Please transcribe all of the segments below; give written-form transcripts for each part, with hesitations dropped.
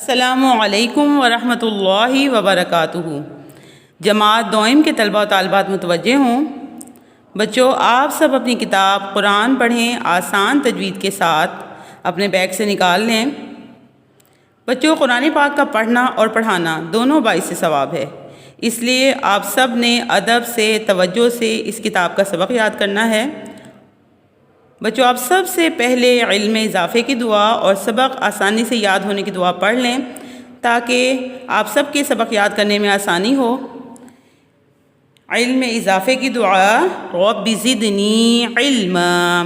السلام علیکم ورحمۃ اللہ وبرکاتہ۔ جماعت دوئم کے طلبہ و طالبات متوجہ ہوں۔ بچوں، آپ سب اپنی کتاب قرآن پڑھیں، آسان تجوید کے ساتھ اپنے بیگ سے نکال لیں۔ بچوں، قرآن پاک کا پڑھنا اور پڑھانا دونوں باعث ثواب ہے، اس لیے آپ سب نے ادب سے، توجہ سے اس کتاب کا سبق یاد کرنا ہے۔ بچوں، آپ سب سے پہلے علم اضافے کی دعا اور سبق آسانی سے یاد ہونے کی دعا پڑھ لیں تاکہ آپ سب کے سبق یاد کرنے میں آسانی ہو۔ علم اضافے کی دعا، رب زدنی علما،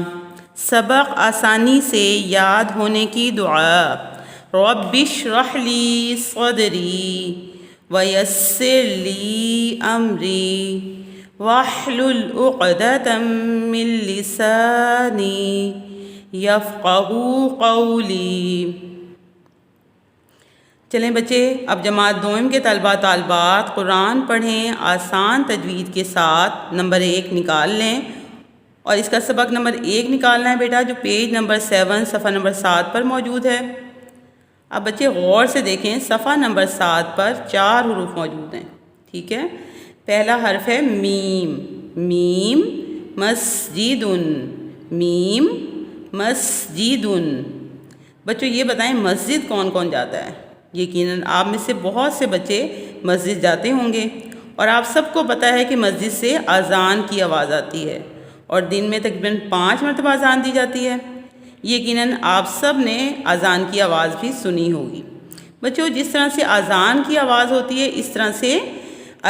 سبق آسانی سے یاد ہونے کی دعا، رب اشرح لی صدری ویسر لی امری واحلل عقدۃ من لسانی یفقہوا قولی۔ چلیں بچے، اب جماعت دوئم کے طلبہ طالبات قرآن پڑھیں، آسان تجوید کے ساتھ نمبر 1 نکال لیں، اور اس کا سبق نمبر 1 نکالنا ہے بیٹا، جو پیج نمبر 7 صفحہ نمبر 7 پر موجود ہے۔ اب بچے غور سے دیکھیں، صفحہ نمبر 7 پر 4 حروف موجود ہیں، ٹھیک ہے؟ پہلا حرف ہے میم، میم مسجد، میم مسجد۔ بچوں یہ بتائیں مسجد کون کون جاتا ہے؟ یقیناً آپ میں سے بہت سے بچے مسجد جاتے ہوں گے، اور آپ سب کو پتہ ہے کہ مسجد سے اذان کی آواز آتی ہے، اور دن میں تقریباً 5 مرتبہ اذان دی جاتی ہے۔ یقیناً آپ سب نے اذان کی آواز بھی سنی ہوگی۔ بچوں، جس طرح سے اذان کی آواز ہوتی ہے، اس طرح سے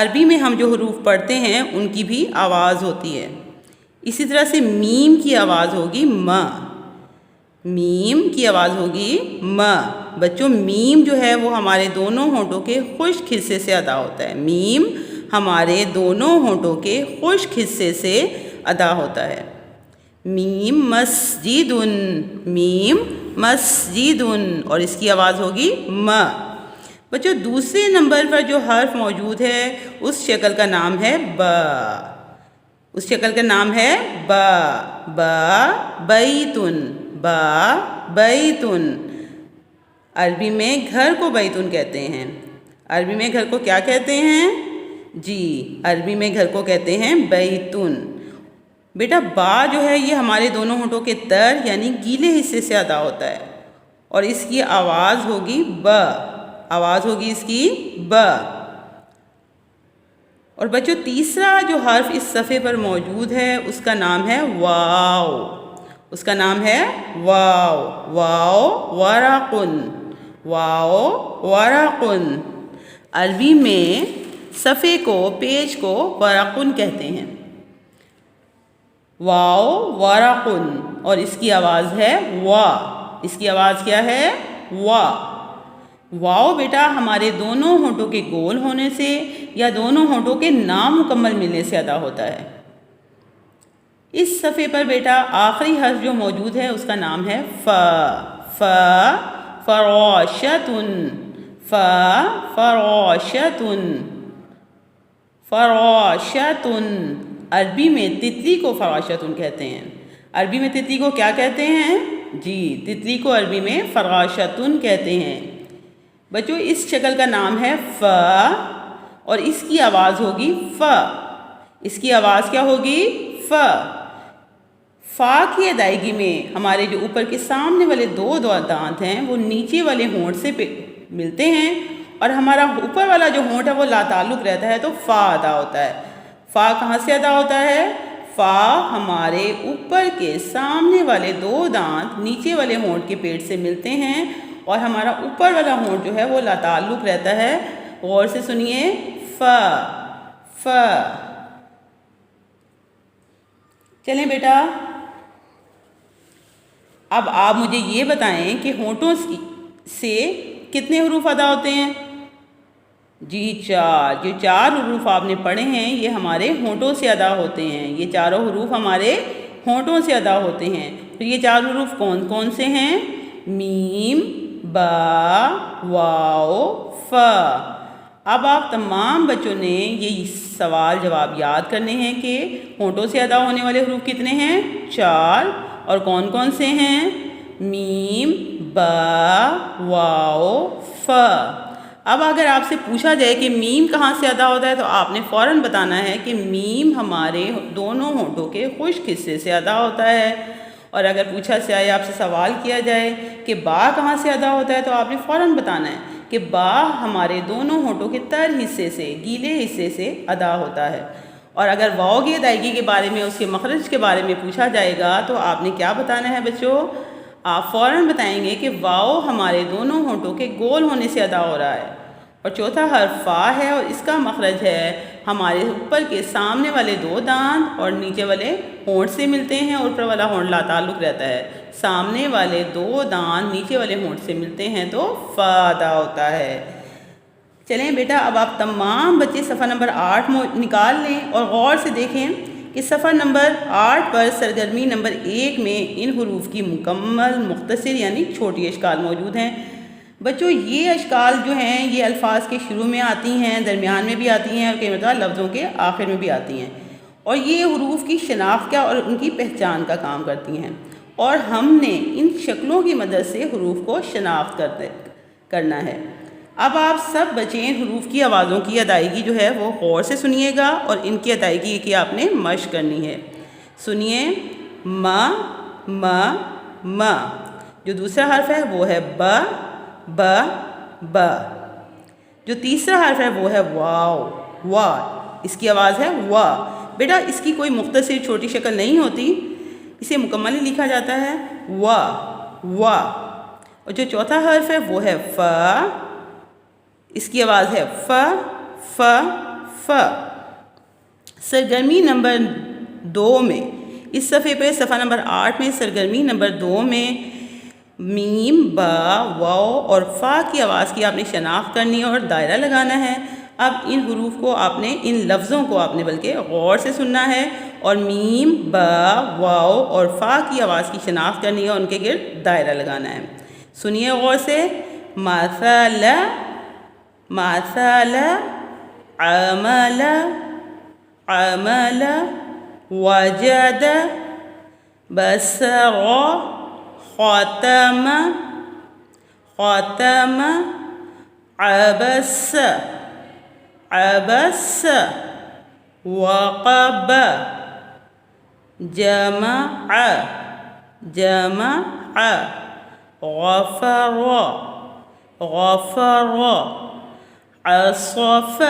عربی میں ہم جو حروف پڑھتے ہیں ان کی بھی آواز ہوتی ہے۔ اسی طرح سے میم کی آواز ہوگی م، میم کی آواز ہوگی م۔ بچوں، میم جو ہے وہ ہمارے دونوں ہونٹوں کے خشک حصے سے ادا ہوتا ہے، میم ہمارے دونوں ہونٹوں کے خشک حصے سے ادا ہوتا ہے۔ میم مسجد، میم مسجد، اور اس کی آواز ہوگی م۔ بچوں، دوسرے نمبر پر جو حرف موجود ہے اس شکل کا نام ہے با، اس شکل کا نام ہے با، با بیتن، با بیتن۔ عربی میں گھر کو بیتن کہتے ہیں۔ عربی میں گھر کو کیا کہتے ہیں؟ جی، عربی میں گھر کو کہتے ہیں بیتن۔ بیٹا با جو ہے یہ ہمارے دونوں ہونٹوں کے تر یعنی گیلے حصے سے ادا ہوتا ہے، اور اس کی آواز ہوگی ب، آواز ہوگی اس کی ب۔ اور بچوں، تیسرا جو حرف اس صفحے پر موجود ہے اس کا نام ہے واو، اس کا نام ہے واو، واو ورقن، واو ورقن۔ عربی میں صفحے کو، پیج کو ورقن کہتے ہیں، واو ورقن، اور اس کی آواز ہے وا، اس کی آواز کیا ہے؟ وا۔ واو بیٹا ہمارے دونوں ہونٹوں کے گول ہونے سے یا دونوں ہونٹوں کے نامکمل ملنے سے ادا ہوتا ہے۔ اس صفحے پر بیٹا آخری حرف جو موجود ہے اس کا نام ہے ف، ف فراشتن، ف فراشتن، فراشتن۔ عربی میں تتلی کو فراشتن کہتے ہیں۔ عربی میں تتلی کو کیا کہتے ہیں؟ جی، تتلی کو عربی میں فراشتن کہتے ہیں۔ بچوں، اس شکل کا نام ہے ف، اور اس کی آواز ہوگی ف، اس کی آواز کیا ہوگی؟ ف۔ فا کی ادائیگی میں ہمارے جو اوپر کے سامنے والے دو دانت ہیں وہ نیچے والے ہونٹ سے ملتے ہیں، اور ہمارا اوپر والا جو ہونٹ ہے وہ لا تعلق رہتا ہے، تو فا ادا ہوتا ہے۔ فا کہاں سے ادا ہوتا ہے؟ فا ہمارے اوپر کے سامنے والے دو دانت نیچے والے ہونٹ کے پیٹ سے ملتے ہیں، اور ہمارا اوپر والا ہونٹ جو ہے وہ لا تعلق رہتا ہے۔ غور سے سنیے، ف، ف۔ چلیں بیٹا، اب آپ مجھے یہ بتائیں کہ ہونٹوں سے کتنے حروف ادا ہوتے ہیں؟ جی 4۔ جو 4 حروف آپ نے پڑھے ہیں یہ ہمارے ہونٹوں سے ادا ہوتے ہیں، یہ چاروں حروف ہمارے ہونٹوں سے ادا ہوتے ہیں۔ تو یہ 4 حروف کون کون سے ہیں؟ میم، با، واو، ف۔ اب آپ تمام بچوں نے یہ سوال جواب یاد کرنے ہیں کہ ہونٹوں سے ادا ہونے والے حروف کتنے ہیں؟ 4، اور کون کون سے ہیں؟ میم با واو فا۔ اب اگر آپ سے پوچھا جائے کہ میم کہاں سے ادا ہوتا ہے تو آپ نے فوراً بتانا ہے کہ میم ہمارے دونوں ہونٹوں کے خشک حصے سے ادا ہوتا ہے۔ اور اگر پوچھا جائے آپ سے سوال کیا جائے کہ با کہاں سے ادا ہوتا ہے تو آپ نے فوراً بتانا ہے کہ با ہمارے دونوں ہونٹوں کے تر حصے سے، گیلے حصے سے ادا ہوتا ہے۔ اور اگر واؤ کی ادائیگی کے بارے میں، اس کے مخرج کے بارے میں پوچھا جائے گا تو آپ نے کیا بتانا ہے بچوں؟ آپ فوراً بتائیں گے کہ واؤ ہمارے دونوں ہونٹوں کے گول ہونے سے ادا ہو رہا ہے۔ اور چوتھا حرف فا ہے اور اس کا مخرج ہے ہمارے اوپر کے سامنے والے دو دانت اور نیچے والے ہونٹ سے ملتے ہیں، اور اوپر والا ہونٹ لا تعلق رہتا ہے۔ سامنے والے دو دانت نیچے والے ہونٹ سے ملتے ہیں تو فا ادا ہوتا ہے۔ چلیں بیٹا، اب آپ تمام بچے صفحہ نمبر 8 نکال لیں اور غور سے دیکھیں کہ صفحہ نمبر 8 پر سرگرمی نمبر 1 میں ان حروف کی مکمل، مختصر یعنی چھوٹی اشکال موجود ہیں۔ بچوں یہ اشکال جو ہیں یہ الفاظ کے شروع میں آتی ہیں، درمیان میں بھی آتی ہیں اور کئی مرتبہ لفظوں کے آخر میں بھی آتی ہیں، اور یہ حروف کی شناخت کا اور ان کی پہچان کا کام کرتی ہیں، اور ہم نے ان شکلوں کی مدد سے حروف کو شناخت کرنا ہے۔ اب آپ سب بچے حروف کی آوازوں کی ادائیگی جو ہے وہ غور سے سنیے گا اور ان کی ادائیگی کی آپ نے مشق کرنی ہے۔ سنیے، ما ما ما۔ جو دوسرا حرف ہے وہ ہے با با با۔ جو تیسرا حرف ہے وہ ہے واو وا، اس کی آواز ہے وا۔ بیٹا اس کی کوئی مختصر چھوٹی شکل نہیں ہوتی، اسے مکمل ہی لکھا جاتا ہے وا وا۔ اور جو چوتھا حرف ہے وہ ہے فا، اس کی آواز ہے ف ف ف۔ سرگرمی نمبر 2 میں، اس صفحے پہ صفحہ نمبر 8 میں سرگرمی نمبر 2 میں میم با واو اور فا کی آواز کی آپ نے شناخت کرنی ہے اور دائرہ لگانا ہے۔ اب ان حروف کو آپ نے، ان لفظوں کو آپ نے بلکہ غور سے سننا ہے اور میم با واو اور فا کی آواز کی شناخت کرنی ہے اور ان کے گرد دائرہ لگانا ہے۔ سنیے غور سے، مثل مثل، عمل عمل، وجد، بصر، ختم ختم، عبس عبس، وقب، جمع جمع، غفر غفر، عصف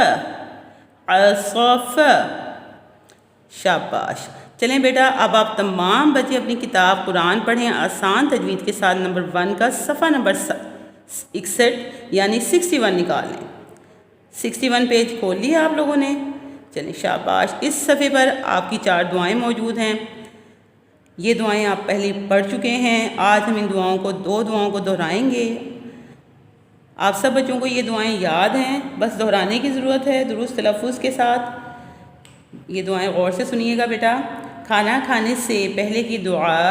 عصف۔ شاباش۔ چلیں بیٹا اب آپ تمام بچے اپنی کتاب قرآن پڑھیں آسان تجوید کے ساتھ نمبر 1 کا صفحہ نمبر 61 یعنی 61 نکال لیں۔ 61 پیج کھول لیا آپ لوگوں نے؟ چلیں شاباش۔ اس صفحے پر آپ کی 4 دعائیں موجود ہیں۔ یہ دعائیں آپ پہلے پڑھ چکے ہیں، آج ہم ان دعاؤں کو 2 دعاؤں کو دہرائیں گے۔ آپ سب بچوں کو یہ دعائیں یاد ہیں، بس دہرانے کی ضرورت ہے درست تلفظ کے ساتھ۔ یہ دعائیں غور سے سنیے گا بیٹا۔ کھانا کھانے سے پہلے کی دعا،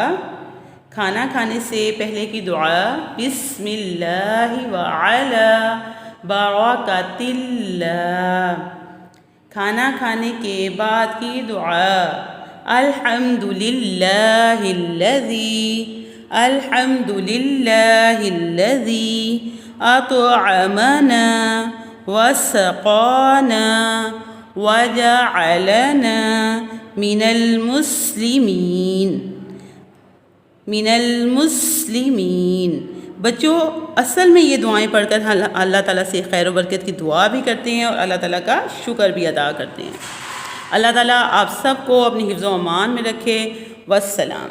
کھانا کھانے سے پہلے کی دعا، بسم اللہ وعلی برکات اللہ۔ کھانا کھانے کے بعد کی دعا، الحمدللہ الذی، الحمدللہ الذی اطعمنا وسقانا وجعلنا من المسلمین، من المسلمین۔ بچوں اصل میں یہ دعائیں پڑھ کر اللہ تعالیٰ سے خیر و برکت کی دعا بھی کرتے ہیں اور اللہ تعالیٰ کا شکر بھی ادا کرتے ہیں۔ اللہ تعالیٰ آپ سب کو اپنی حفظ و امان میں رکھے۔ والسلام۔